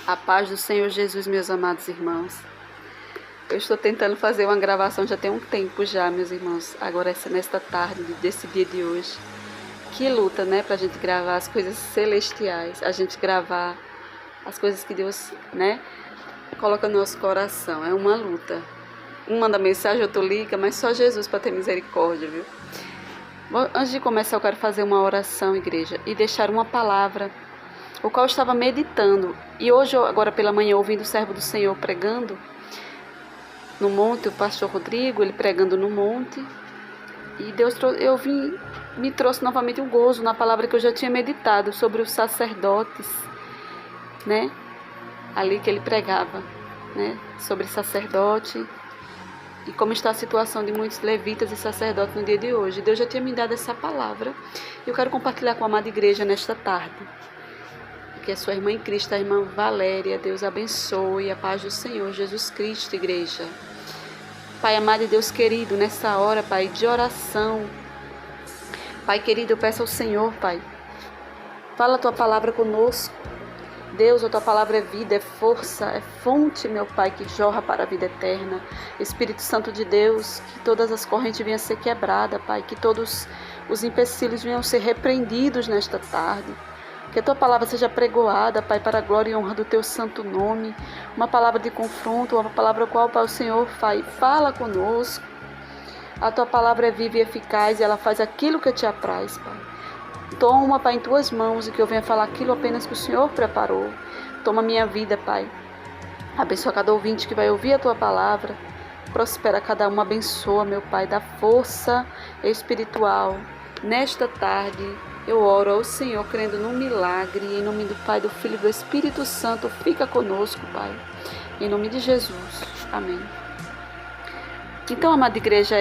A paz do Senhor Jesus, meus amados irmãos. Eu estou tentando fazer uma gravação já tem um tempo já, meus irmãos. Agora nesta tarde, desse dia de hoje. Que luta, né, pra gente gravar as coisas celestiais. A gente gravar as coisas que Deus, né, coloca no nosso coração. É uma luta. Um manda mensagem, outro liga, mas só Jesus para ter misericórdia, viu? Antes de começar, eu quero fazer uma oração, igreja, e deixar uma palavra, o qual eu estava meditando. E hoje, agora pela manhã, ouvindo o servo do Senhor pregando no monte, o pastor Rodrigo, ele pregando no monte. E Deus, me trouxe novamente um gozo na palavra que eu já tinha meditado sobre os sacerdotes, né? Ali que ele pregava, né? Sobre sacerdote e como está a situação de muitos levitas e sacerdotes no dia de hoje. Deus já tinha me dado essa palavra. Eu quero compartilhar com a amada igreja nesta tarde. Que a sua irmã em Cristo, a irmã Valéria, Deus abençoe, a paz do Senhor Jesus Cristo, igreja. Pai amado e Deus querido, nessa hora, Pai, de oração. Pai querido, eu peço ao Senhor, Pai, fala a Tua palavra conosco. Deus, a Tua palavra é vida, é força, é fonte, meu Pai, que jorra para a vida eterna. Espírito Santo de Deus, que todas as correntes venham a ser quebradas, Pai, que todos os empecilhos venham a ser repreendidos nesta tarde. Que a Tua palavra seja pregoada, Pai, para a glória e honra do Teu santo nome. Uma palavra de confronto, uma palavra qual, Pai, o Senhor fala conosco. A Tua palavra é viva e eficaz e ela faz aquilo que Te apraz, Pai. Toma, Pai, em Tuas mãos e que eu venha falar aquilo apenas que o Senhor preparou. Toma minha vida, Pai. Abençoa cada ouvinte que vai ouvir a Tua palavra. Prospera cada um, abençoa, meu Pai, da força espiritual. Nesta tarde, eu oro ao Senhor, crendo no milagre. Em nome do Pai, do Filho e do Espírito Santo, fica conosco, Pai. Em nome de Jesus. Amém. Então, amada igreja,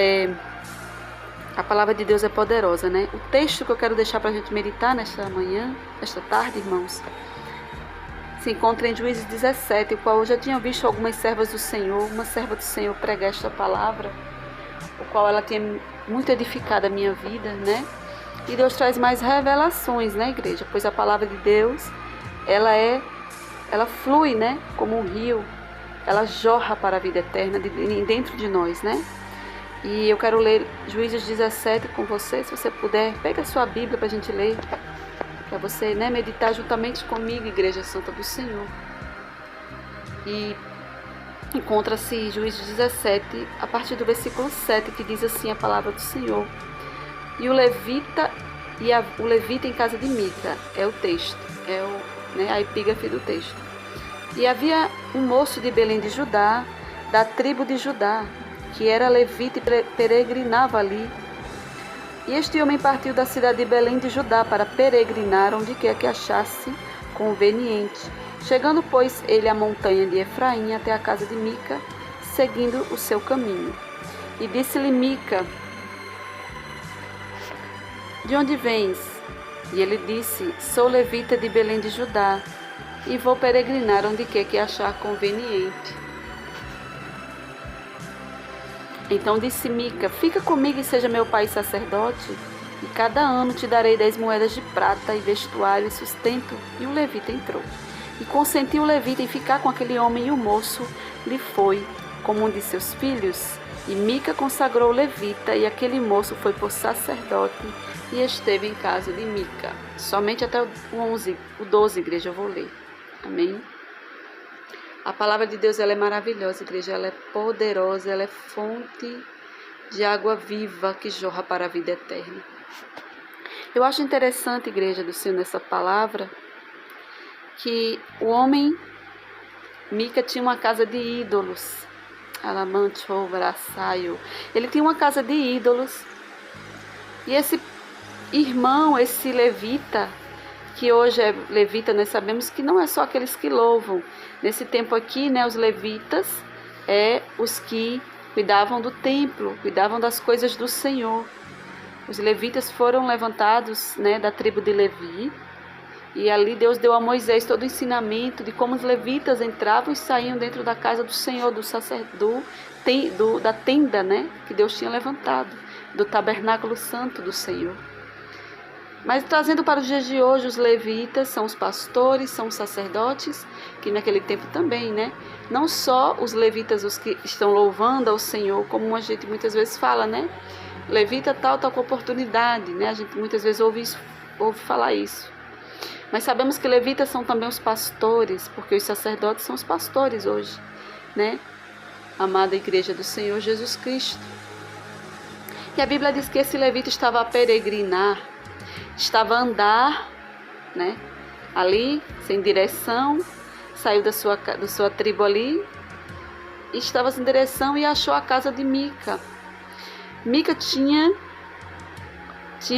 a palavra de Deus é poderosa, né? O texto que eu quero deixar para a gente meditar nesta manhã, nesta tarde, irmãos, se encontra em Juízes 17, o qual eu já tinha visto algumas servas do Senhor, uma serva do Senhor pregar esta palavra, o qual ela tinha muito edificado a minha vida, né? E Deus traz mais revelações, né, igreja? Pois a palavra de Deus, ela flui, né, como um rio, ela jorra para a vida eterna dentro de nós, né? E eu quero ler Juízes 17 com você, se você puder, pega a sua Bíblia para a gente ler, para você, né, meditar juntamente comigo, Igreja Santa do Senhor. E encontra-se Juízes 17, a partir do versículo 7, que diz assim a palavra do Senhor. E o levita em casa de Mica, é o texto, a epígrafe do texto. E havia um moço de Belém de Judá, da tribo de Judá, que era levita e peregrinava ali. E este homem partiu da cidade de Belém de Judá para peregrinar onde quer que achasse conveniente. Chegando, pois, ele à montanha de Efraim até a casa de Mica, seguindo o seu caminho. E disse-lhe Mica: de onde vens? E ele disse: sou levita de Belém de Judá, e vou peregrinar onde quer que achar conveniente. Então disse Mica: fica comigo e seja meu pai sacerdote, e cada ano te darei 10 moedas de prata, e vestuário e sustento. E o levita entrou. E consentiu o levita em ficar com aquele homem, e o moço lhe foi como um de seus filhos. E Mica consagrou o levita, e aquele moço foi por sacerdote, e esteve em casa de Mica. Somente até o 12, igreja, eu vou ler. Amém? A palavra de Deus, ela é maravilhosa, igreja. Ela é poderosa, ela é fonte de água viva que jorra para a vida eterna. Eu acho interessante, igreja do Senhor, nessa palavra, que o homem, Mica, tinha uma casa de ídolos. Ele tinha uma casa de ídolos. E esse irmão, esse levita, que hoje é levita, nós sabemos que não é só aqueles que louvam. Nesse tempo aqui, né, os levitas os que cuidavam do templo, cuidavam das coisas do Senhor. Os levitas foram levantados, né, da tribo de Levi, e ali Deus deu a Moisés todo o ensinamento de como os levitas entravam e saíam dentro da casa do Senhor, da tenda, né, que Deus tinha levantado, do tabernáculo santo do Senhor. Mas trazendo para os dias de hoje, os levitas são os pastores, são os sacerdotes, que naquele tempo também, né? Não só os levitas, os que estão louvando ao Senhor, como a gente muitas vezes fala, né? Levita tal com oportunidade, né? A gente muitas vezes ouve falar isso. Mas sabemos que levitas são também os pastores, porque os sacerdotes são os pastores hoje, né? Amada Igreja do Senhor Jesus Cristo. E a Bíblia diz que esse levita estava a peregrinar, estava a andar, né? Ali, sem direção, saiu da sua tribo ali, e estava sem direção e achou a casa de Mica. Mica tinha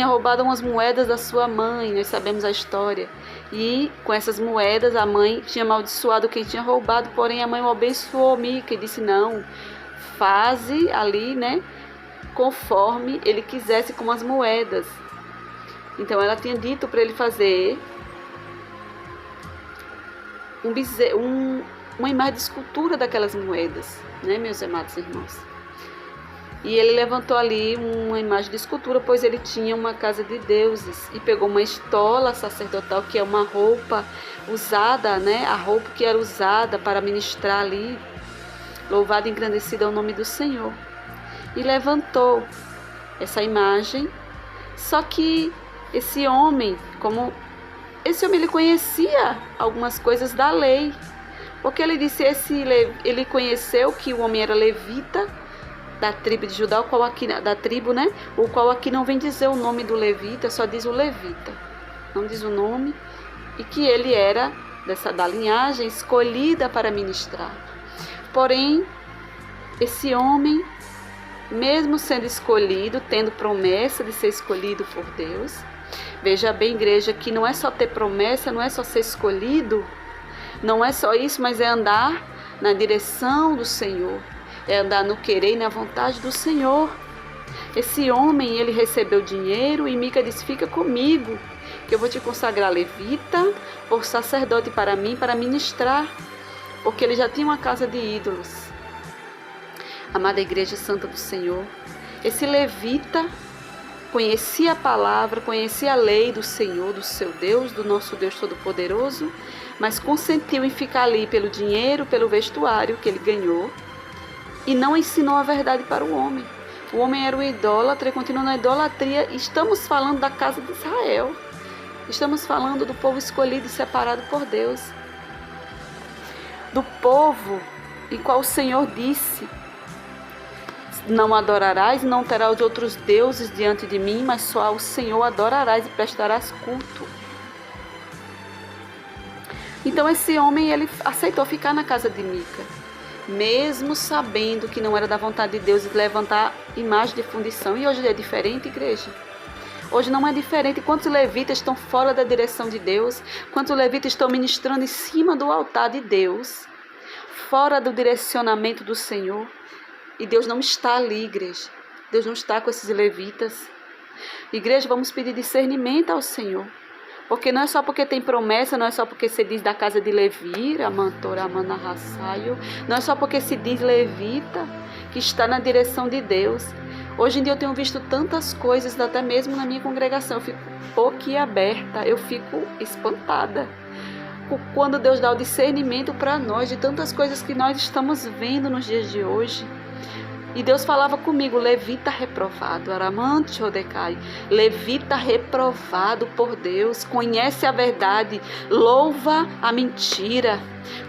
roubado umas moedas da sua mãe, nós sabemos a história. E com essas moedas a mãe tinha amaldiçoado quem tinha roubado, porém a mãe o abençoou Mica e disse: não, faze ali, né, conforme ele quisesse com as moedas. Então ela tinha dito para ele fazer uma imagem de escultura daquelas moedas, né, meus amados irmãos? E ele levantou ali uma imagem de escultura, pois ele tinha uma casa de deuses, e pegou uma estola sacerdotal, que é uma roupa usada, né, a roupa que era usada para ministrar ali, louvado e engrandecido ao nome do Senhor, e levantou essa imagem. Só que esse homem ele conhecia algumas coisas da lei, porque ele disse, ele conheceu que o homem era levita, da tribo de Judá, o qual aqui não vem dizer o nome do levita, só diz o levita, não diz o nome, e que ele era da linhagem escolhida para ministrar. Porém, esse homem, mesmo sendo escolhido, tendo promessa de ser escolhido por Deus, veja bem, igreja, que não é só ter promessa, não é só ser escolhido, não é só isso, mas é andar na direção do Senhor, é andar no querer e na vontade do Senhor. Esse homem, ele recebeu dinheiro e Mica disse: fica comigo, que eu vou te consagrar levita, por sacerdote para mim, para ministrar, porque ele já tinha uma casa de ídolos. Amada Igreja Santa do Senhor, esse levita conhecia a palavra, conhecia a lei do Senhor, do seu Deus, do nosso Deus Todo-Poderoso, mas consentiu em ficar ali pelo dinheiro, pelo vestuário que ele ganhou, e não ensinou a verdade para o homem. O homem era um idólatra e continuou na idolatria. Estamos falando da casa de Israel. Estamos falando do povo escolhido e separado por Deus. Do povo em qual o Senhor disse: não adorarás e não terás outros deuses diante de mim, mas só ao Senhor adorarás e prestarás culto. Então esse homem, ele aceitou ficar na casa de Mica, mesmo sabendo que não era da vontade de Deus levantar imagem de fundição. E hoje é diferente, igreja? Hoje não é diferente. Quantos levitas estão fora da direção de Deus? Quantos levitas estão ministrando em cima do altar de Deus, fora do direcionamento do Senhor? E Deus não está ali, igreja. Deus não está com esses levitas. Igreja, vamos pedir discernimento ao Senhor. Porque não é só porque tem promessa, não é só porque se diz da casa de Levi, não é só porque se diz levita que está na direção de Deus. Hoje em dia eu tenho visto tantas coisas, até mesmo na minha congregação, eu fico boquiaberta, eu fico espantada. Quando Deus dá o discernimento para nós de tantas coisas que nós estamos vendo nos dias de hoje. E Deus falava comigo: levita reprovado, Aramante Odecai, levita reprovado por Deus, conhece a verdade, louva a mentira,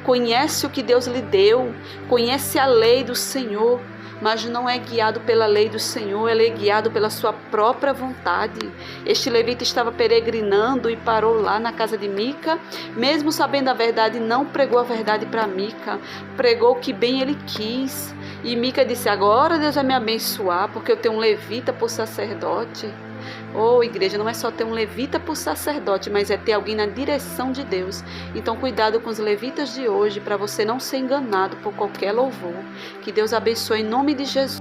conhece o que Deus lhe deu, conhece a lei do Senhor, mas não é guiado pela lei do Senhor, ele é guiado pela sua própria vontade. Este levita estava peregrinando e parou lá na casa de Mica, mesmo sabendo a verdade, não pregou a verdade para Mica, pregou o que bem ele quis. E Mica disse: agora Deus vai me abençoar, porque eu tenho um levita por sacerdote. Oh, igreja, não é só ter um levita por sacerdote, mas é ter alguém na direção de Deus. Então cuidado com os levitas de hoje, para você não ser enganado por qualquer louvor. Que Deus abençoe em nome de Jesus.